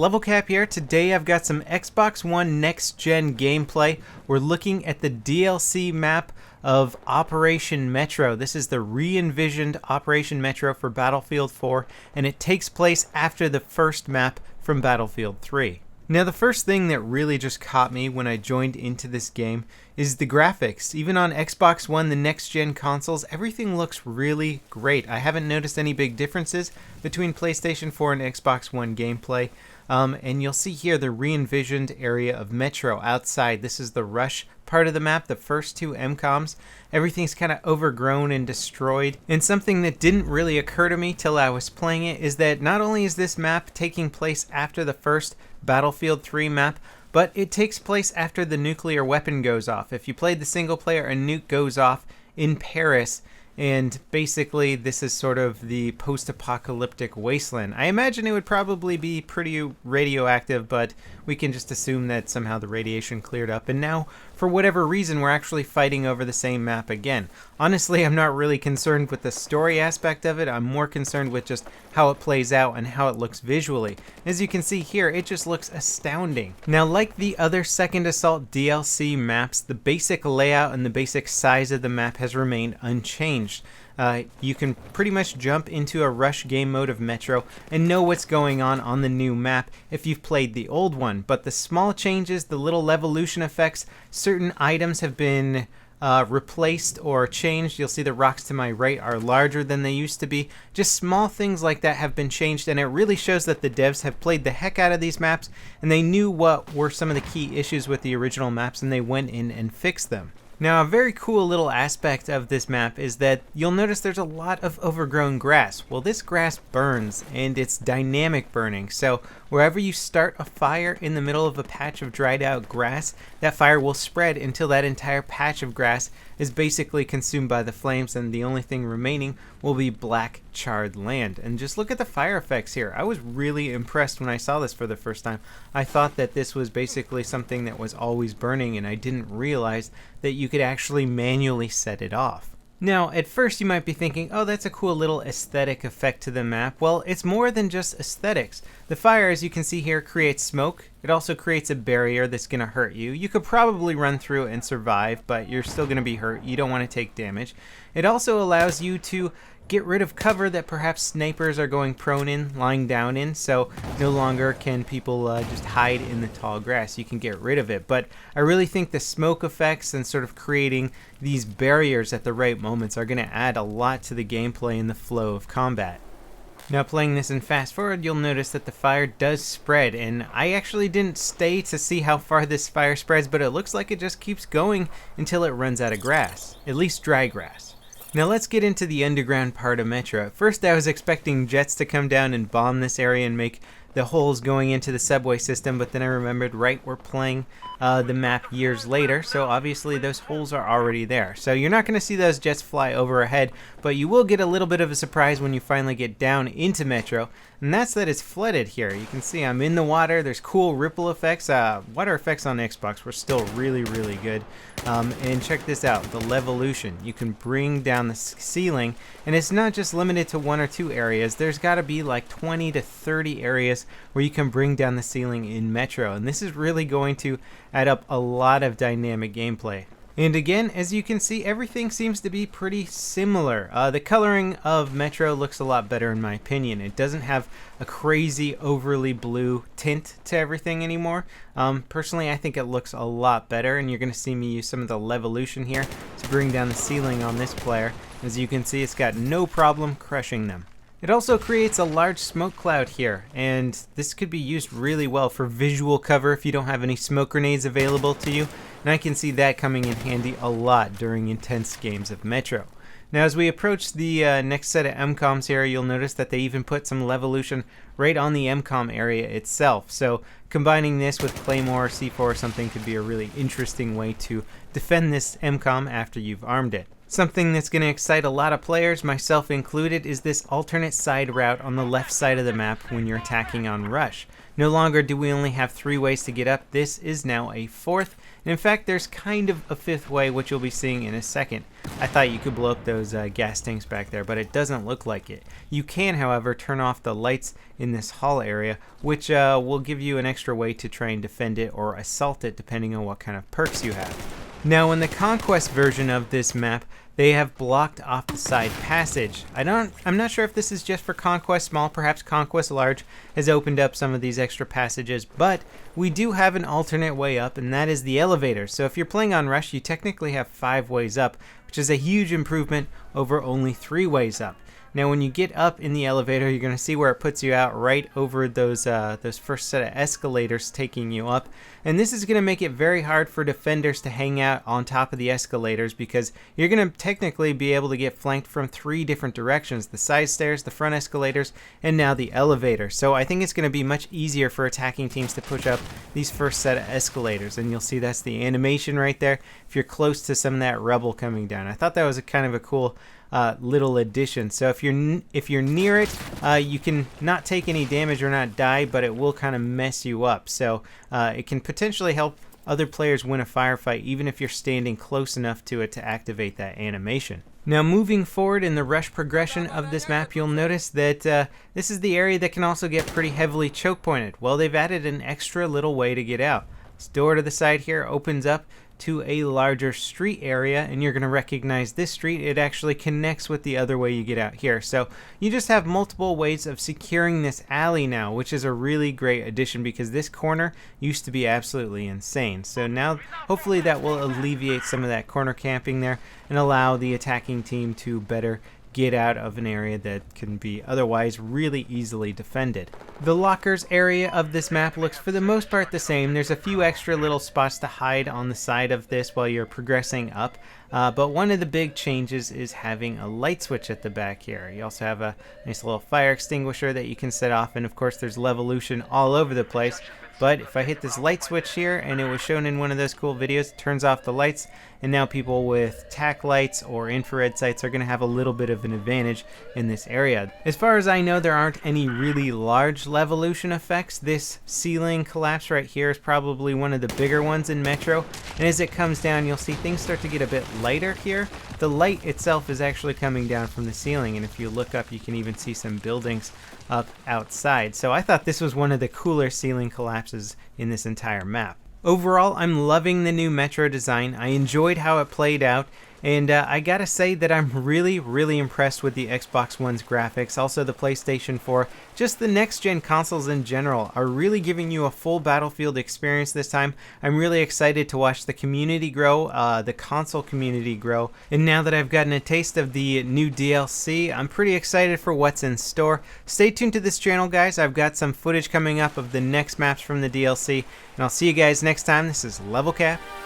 Level Cap here. Today I've got some Xbox One Next Gen gameplay. We're looking at the DLC map of Operation Metro. This is the re-envisioned Operation Metro for Battlefield 4, and it takes place after the first map from Battlefield 3. Now, the first thing that really just caught me when I joined into this game is the graphics. Even on Xbox One, the next-gen consoles, everything looks really great. I haven't noticed any big differences between PlayStation 4 and Xbox One gameplay. And you'll see here the re-envisioned area of Metro outside. This is the rush part of the map, the first two MCOMs. Everything's kind of overgrown and destroyed. And something that didn't really occur to me till I was playing it is that not only is this map taking place after the first Battlefield 3 map, but it takes place after the nuclear weapon goes off. If you played the single player, a nuke goes off in Paris, and basically this is sort of the post-apocalyptic wasteland. I imagine it would probably be pretty radioactive, but we can just assume that somehow the radiation cleared up, and now, for whatever reason, we're actually fighting over the same map again. Honestly, I'm not really concerned with the story aspect of it. I'm more concerned with just how it plays out and how it looks visually. As you can see here, it just looks astounding. Now, like the other Second Assault DLC maps, the basic layout and the basic size of the map has remained unchanged. You can pretty much jump into a rush game mode of Metro and know what's going on the new map if you've played the old one. But the small changes, the little levolution effects, certain items have been replaced or changed. You'll see the rocks to my right are larger than they used to be. Just small things like that have been changed, and it really shows that the devs have played the heck out of these maps, and they knew what were some of the key issues with the original maps, and they went in and fixed them. Now, a very cool little aspect of this map is that you'll notice there's a lot of overgrown grass. Well, this grass burns, and it's dynamic burning. So wherever you start a fire in the middle of a patch of dried out grass, that fire will spread until that entire patch of grass is basically consumed by the flames, and the only thing remaining will be black charred land. And just look at the fire effects here. I was really impressed when I saw this for the first time. I thought that this was basically something that was always burning, and I didn't realize that you could actually manually set it off. Now, at first you might be thinking, oh, that's a cool little aesthetic effect to the map. Well, it's more than just aesthetics. The fire, as you can see here, creates smoke. It also creates a barrier that's going to hurt you. You could probably run through it and survive, but you're still going to be hurt. You don't want to take damage. It also allows you to get rid of cover that perhaps snipers are going prone in, lying down in, so no longer can people just hide in the tall grass. You can get rid of it, but I really think the smoke effects and sort of creating these barriers at the right moments are going to add a lot to the gameplay and the flow of combat. Now, playing this in fast forward, you'll notice that the fire does spread, and I actually didn't stay to see how far this fire spreads, but it looks like it just keeps going until it runs out of grass, at least dry grass. Now let's get into the underground part of Metro. At first I was expecting jets to come down and bomb this area and make the holes going into the subway system, but then I remembered, right, we're playing the map years later, so obviously those holes are already there. So you're not going to see those jets fly overhead, but you will get a little bit of a surprise when you finally get down into Metro, and that's that it's flooded here. You can see I'm in the water. There's cool ripple effects. Water effects on Xbox were still really, really good. And check this out, the levolution. You can bring down the ceiling, and it's not just limited to one or two areas. There's got to be like 20 to 30 areas where you can bring down the ceiling in Metro, and this is really going to add up a lot of dynamic gameplay. And again, as you can see, everything seems to be pretty similar. The coloring of Metro looks a lot better in my opinion. It doesn't have a crazy overly blue tint to everything anymore. Personally, I think it looks a lot better, and you're going to see me use some of the levolution here to bring down the ceiling on this player. As you can see, it's got no problem crushing them. It also creates a large smoke cloud here, and this could be used really well for visual cover if you don't have any smoke grenades available to you, and I can see that coming in handy a lot during intense games of Metro. Now, as we approach the next set of MCOMs here, you'll notice that they even put some levolution right on the MCOM area itself. So combining this with Claymore or C4 or something could be a really interesting way to defend this MCOM after you've armed it. Something that's going to excite a lot of players, myself included, is this alternate side route on the left side of the map when you're attacking on rush. No longer do we only have 3 ways to get up. This is now a 4th. And in fact, there's kind of a 5th way, which you'll be seeing in a second. I thought you could blow up those gas tanks back there, but it doesn't look like it. You can, however, turn off the lights in this hall area, which will give you an extra way to try and defend it or assault it, depending on what kind of perks you have. Now, in the Conquest version of this map, they have blocked off the side passage. I'm not sure if this is just for Conquest Small, perhaps Conquest Large has opened up some of these extra passages, but we do have an alternate way up, and that is the elevator. So if you're playing on Rush, you technically have 5 ways up, which is a huge improvement over only 3 ways up. Now, when you get up in the elevator, you're going to see where it puts you out right over those first set of escalators taking you up. And this is going to make it very hard for defenders to hang out on top of the escalators, because you're going to technically be able to get flanked from 3 different directions: the side stairs, the front escalators, and now the elevator. So I think it's going to be much easier for attacking teams to push up these first set of escalators. And you'll see that's the animation right there if you're close to some of that rubble coming down. I thought that was a kind of a cool little addition. So if you're near it, you can not take any damage or not die, but it will kind of mess you up. So it can potentially help other players win a firefight, even if you're standing close enough to it to activate that animation. Now, moving forward in the rush progression of this map, you'll notice that this is the area that can also get pretty heavily choke pointed. Well, they've added an extra little way to get out. This door to the side here opens up to a larger street area, and you're going to recognize this street. It actually connects with the other way you get out here. So you just have multiple ways of securing this alley now, which is a really great addition, because this corner used to be absolutely insane. So now hopefully that will alleviate some of that corner camping there and allow the attacking team to better get out of an area that can be otherwise really easily defended. The lockers area of this map looks for the most part the same. There's a few extra little spots to hide on the side of this while you're progressing up, but one of the big changes is having a light switch at the back here. You also have a nice little fire extinguisher that you can set off, and of course there's Levolution all over the place. But if I hit this light switch here, and it was shown in one of those cool videos, it turns off the lights, and now people with tack lights or infrared sights are going to have a little bit of an advantage in this area. As far as I know, there aren't any really large Levolution effects. This ceiling collapse right here is probably one of the bigger ones in Metro, and as it comes down, you'll see things start to get a bit lighter here. The light itself is actually coming down from the ceiling, and if you look up, you can even see some buildings up outside. So I thought this was one of the cooler ceiling collapses in this entire map. Overall, I'm loving the new Metro design. I enjoyed how it played out, and I gotta say that I'm really impressed with the Xbox One's graphics, also the PlayStation 4. Just the next-gen consoles in general are really giving you a full Battlefield experience this time. I'm really excited to watch the community grow, the console community grow, and now that I've gotten a taste of the new DLC, I'm pretty excited for what's in store. Stay tuned to this channel, guys. I've got some footage coming up of the next maps from the DLC, and I'll see you guys next time. This is Level Cap.